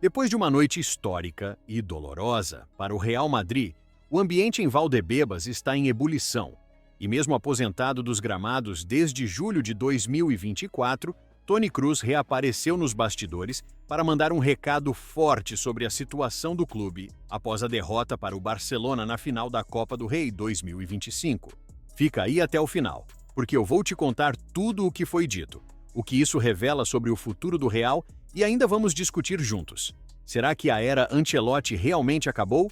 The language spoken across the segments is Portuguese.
Depois de uma noite histórica e dolorosa para o Real Madrid, o ambiente em Valdebebas está em ebulição. E mesmo aposentado dos gramados desde julho de 2024, Toni Kroos reapareceu nos bastidores para mandar um recado forte sobre a situação do clube após a derrota para o Barcelona na final da Copa do Rei 2025. Fica aí até o final, porque eu vou te contar tudo o que foi dito, o que isso revela sobre o futuro do Real e ainda vamos discutir juntos. Será que a era Ancelotti realmente acabou?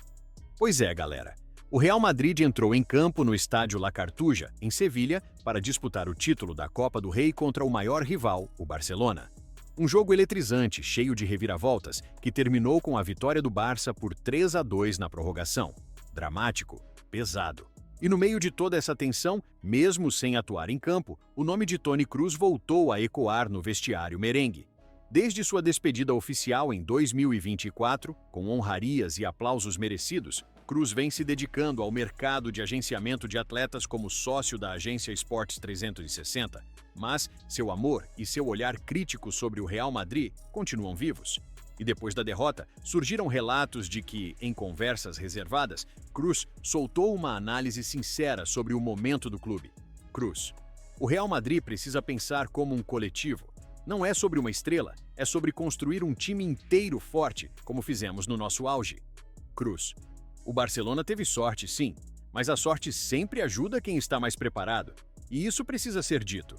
Pois é, galera. O Real Madrid entrou em campo no estádio La Cartuja, em Sevilha, para disputar o título da Copa do Rei contra o maior rival, o Barcelona. Um jogo eletrizante, cheio de reviravoltas, que terminou com a vitória do Barça por 3-2 na prorrogação. Dramático, pesado. E no meio de toda essa tensão, mesmo sem atuar em campo, o nome de Toni Kroos voltou a ecoar no vestiário merengue. Desde sua despedida oficial em 2024, com honrarias e aplausos merecidos, Kroos vem se dedicando ao mercado de agenciamento de atletas como sócio da agência Sports 360, mas seu amor e seu olhar crítico sobre o Real Madrid continuam vivos. E depois da derrota, surgiram relatos de que, em conversas reservadas, Kroos soltou uma análise sincera sobre o momento do clube. Kroos: o Real Madrid precisa pensar como um coletivo. Não é sobre uma estrela, é sobre construir um time inteiro forte, como fizemos no nosso auge. Kroos: o Barcelona teve sorte, sim, mas a sorte sempre ajuda quem está mais preparado. E isso precisa ser dito.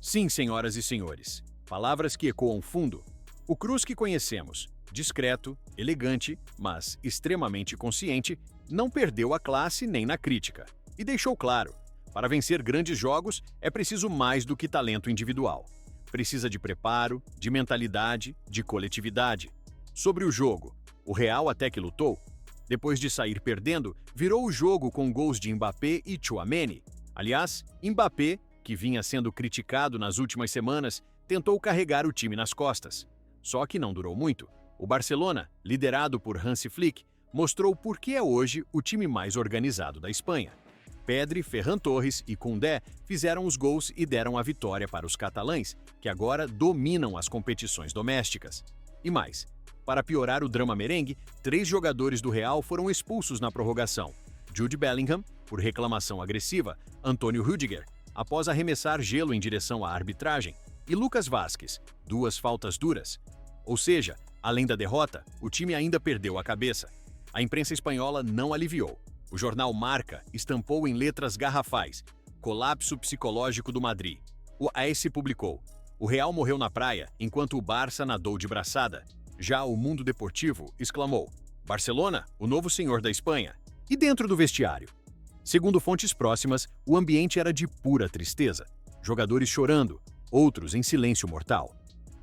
Sim, senhoras e senhores, palavras que ecoam fundo. O Kroos que conhecemos, discreto, elegante, mas extremamente consciente, não perdeu a classe nem na crítica. E deixou claro, para vencer grandes jogos é preciso mais do que talento individual. Precisa de preparo, de mentalidade, de coletividade. Sobre o jogo, o Real até que lutou. Depois de sair perdendo, virou o jogo com gols de Mbappé e Tchouaméni. Aliás, Mbappé, que vinha sendo criticado nas últimas semanas, tentou carregar o time nas costas. Só que não durou muito. O Barcelona, liderado por Hansi Flick, mostrou por que é hoje o time mais organizado da Espanha. Pedri, Ferran Torres e Koundé fizeram os gols e deram a vitória para os catalães, que agora dominam as competições domésticas. E mais, para piorar o drama merengue, 3 jogadores do Real foram expulsos na prorrogação. Jude Bellingham, por reclamação agressiva, Antônio Rüdiger, após arremessar gelo em direção à arbitragem, e Lucas Vázquez, 2 faltas duras. Ou seja, além da derrota, o time ainda perdeu a cabeça. A imprensa espanhola não aliviou. O jornal Marca estampou em letras garrafais: colapso psicológico do Madrid. O AS publicou: o Real morreu na praia enquanto o Barça nadou de braçada. Já o Mundo Deportivo exclamou: Barcelona, o novo senhor da Espanha. E dentro do vestiário? Segundo fontes próximas, o ambiente era de pura tristeza. Jogadores chorando, outros em silêncio mortal.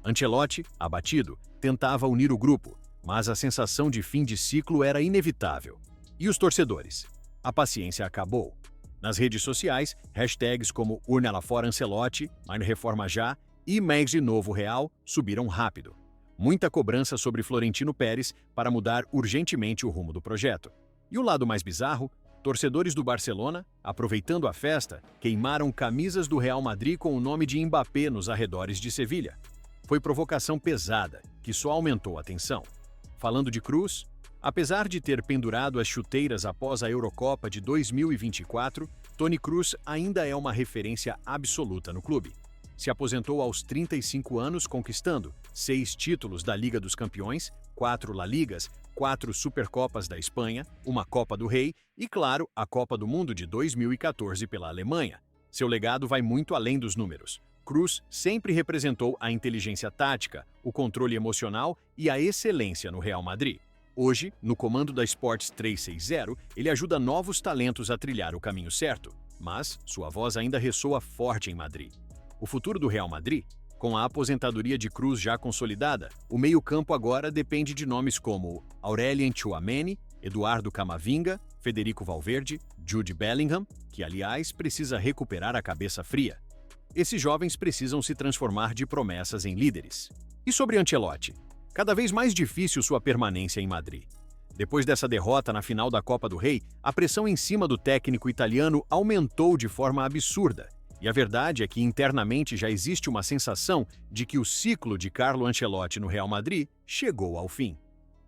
Ancelotti, abatido, tentava unir o grupo, mas a sensação de fim de ciclo era inevitável. E os torcedores? A paciência acabou. Nas redes sociais, hashtags como Urna lá fora Ancelotti, Meine Reforma já e Messi Novo Real subiram rápido. Muita cobrança sobre Florentino Pérez para mudar urgentemente o rumo do projeto. E o lado mais bizarro? Torcedores do Barcelona, aproveitando a festa, queimaram camisas do Real Madrid com o nome de Mbappé nos arredores de Sevilha. Foi provocação pesada, que só aumentou a tensão. Falando de Kroos, apesar de ter pendurado as chuteiras após a Eurocopa de 2024, Toni Kroos ainda é uma referência absoluta no clube. Se aposentou aos 35 anos, conquistando 6 títulos da Liga dos Campeões, 4 La Ligas, 4 Supercopas da Espanha, uma Copa do Rei e, claro, a Copa do Mundo de 2014 pela Alemanha. Seu legado vai muito além dos números. Kroos sempre representou a inteligência tática, o controle emocional e a excelência no Real Madrid. Hoje, no comando da Sports 360, ele ajuda novos talentos a trilhar o caminho certo, mas sua voz ainda ressoa forte em Madrid. O futuro do Real Madrid? Com a aposentadoria de Kroos já consolidada, o meio-campo agora depende de nomes como Aurélien Tchouaméni, Eduardo Camavinga, Federico Valverde, Jude Bellingham, que, aliás, precisa recuperar a cabeça fria. Esses jovens precisam se transformar de promessas em líderes. E sobre Ancelotti? Cada vez mais difícil sua permanência em Madrid. Depois dessa derrota na final da Copa do Rei, a pressão em cima do técnico italiano aumentou de forma absurda. E a verdade é que internamente já existe uma sensação de que o ciclo de Carlo Ancelotti no Real Madrid chegou ao fim.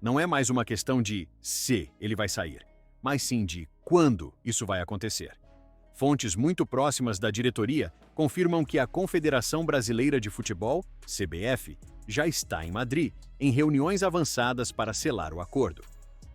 Não é mais uma questão de se ele vai sair, mas sim de quando isso vai acontecer. Fontes muito próximas da diretoria confirmam que a Confederação Brasileira de Futebol, CBF, já está em Madrid, em reuniões avançadas para selar o acordo.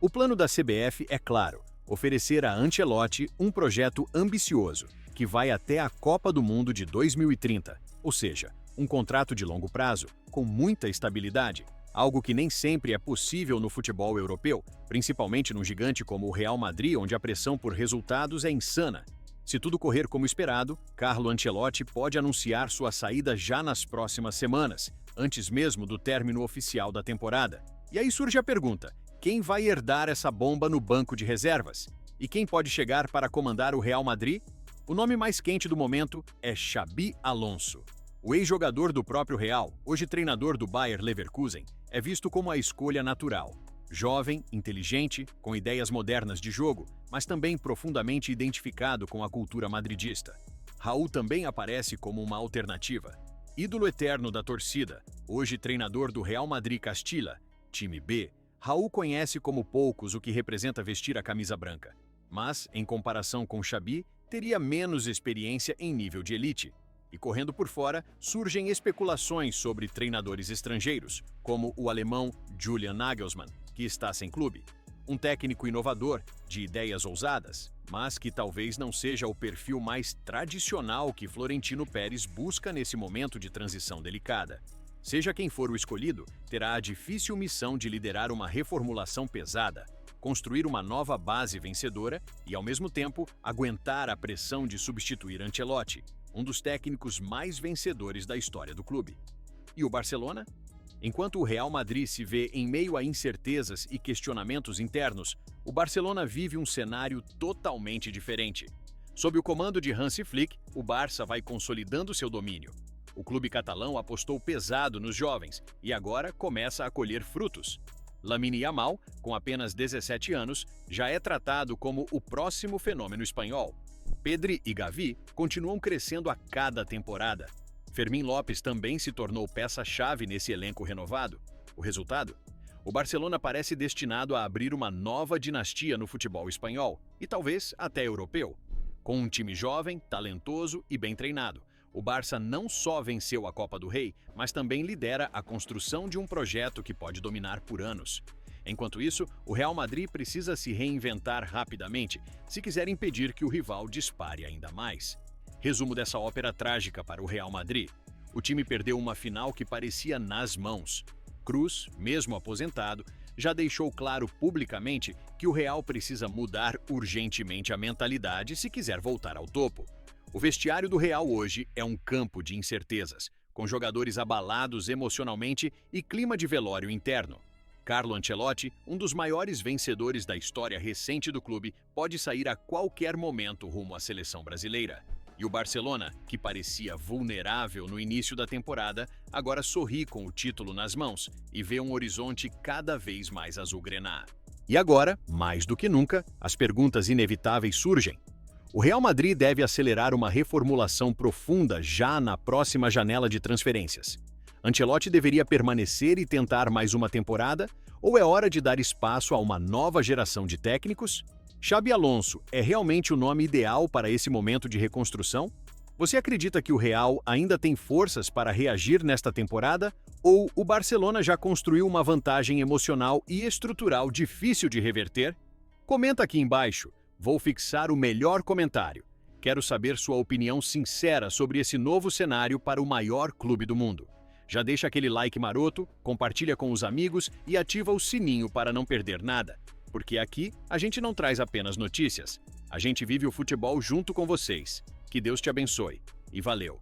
O plano da CBF é claro: oferecer a Ancelotti um projeto ambicioso, que vai até a Copa do Mundo de 2030, ou seja, um contrato de longo prazo, com muita estabilidade, algo que nem sempre é possível no futebol europeu, principalmente num gigante como o Real Madrid, onde a pressão por resultados é insana. Se tudo correr como esperado, Carlo Ancelotti pode anunciar sua saída já nas próximas semanas, antes mesmo do término oficial da temporada. E aí surge a pergunta: quem vai herdar essa bomba no banco de reservas? E quem pode chegar para comandar o Real Madrid? O nome mais quente do momento é Xabi Alonso. O ex-jogador do próprio Real, hoje treinador do Bayer Leverkusen, é visto como a escolha natural. Jovem, inteligente, com ideias modernas de jogo, mas também profundamente identificado com a cultura madridista. Raul também aparece como uma alternativa. Ídolo eterno da torcida, hoje treinador do Real Madrid Castilla, time B, Raul conhece como poucos o que representa vestir a camisa branca. Mas, em comparação com Xabi, teria menos experiência em nível de elite. E correndo por fora, surgem especulações sobre treinadores estrangeiros, como o alemão Julian Nagelsmann, que está sem clube. Um técnico inovador, de ideias ousadas, mas que talvez não seja o perfil mais tradicional que Florentino Pérez busca nesse momento de transição delicada. Seja quem for o escolhido, terá a difícil missão de liderar uma reformulação pesada, construir uma nova base vencedora e, ao mesmo tempo, aguentar a pressão de substituir Ancelotti, um dos técnicos mais vencedores da história do clube. E o Barcelona? Enquanto o Real Madrid se vê em meio a incertezas e questionamentos internos, o Barcelona vive um cenário totalmente diferente. Sob o comando de Hansi Flick, o Barça vai consolidando seu domínio. O clube catalão apostou pesado nos jovens e agora começa a colher frutos. Lamine Yamal, com apenas 17 anos, já é tratado como o próximo fenômeno espanhol. Pedri e Gavi continuam crescendo a cada temporada. Fermín Lopes também se tornou peça-chave nesse elenco renovado. O resultado? O Barcelona parece destinado a abrir uma nova dinastia no futebol espanhol, e talvez até europeu. Com um time jovem, talentoso e bem treinado, o Barça não só venceu a Copa do Rei, mas também lidera a construção de um projeto que pode dominar por anos. Enquanto isso, o Real Madrid precisa se reinventar rapidamente se quiser impedir que o rival dispare ainda mais. Resumo dessa ópera trágica para o Real Madrid: o time perdeu uma final que parecia nas mãos. Cruz, mesmo aposentado, já deixou claro publicamente que o Real precisa mudar urgentemente a mentalidade se quiser voltar ao topo. O vestiário do Real hoje é um campo de incertezas, com jogadores abalados emocionalmente e clima de velório interno. Carlo Ancelotti, um dos maiores vencedores da história recente do clube, pode sair a qualquer momento rumo à seleção brasileira. E o Barcelona, que parecia vulnerável no início da temporada, agora sorri com o título nas mãos e vê um horizonte cada vez mais azul-grená. E agora, mais do que nunca, as perguntas inevitáveis surgem. O Real Madrid deve acelerar uma reformulação profunda já na próxima janela de transferências. Ancelotti deveria permanecer e tentar mais uma temporada, ou é hora de dar espaço a uma nova geração de técnicos? Xabi Alonso é realmente o nome ideal para esse momento de reconstrução? Você acredita que o Real ainda tem forças para reagir nesta temporada? Ou o Barcelona já construiu uma vantagem emocional e estrutural difícil de reverter? Comenta aqui embaixo. Vou fixar o melhor comentário. Quero saber sua opinião sincera sobre esse novo cenário para o maior clube do mundo. Já deixa aquele like maroto, compartilha com os amigos e ativa o sininho para não perder nada. Porque aqui a gente não traz apenas notícias. A gente vive o futebol junto com vocês. Que Deus te abençoe. E valeu!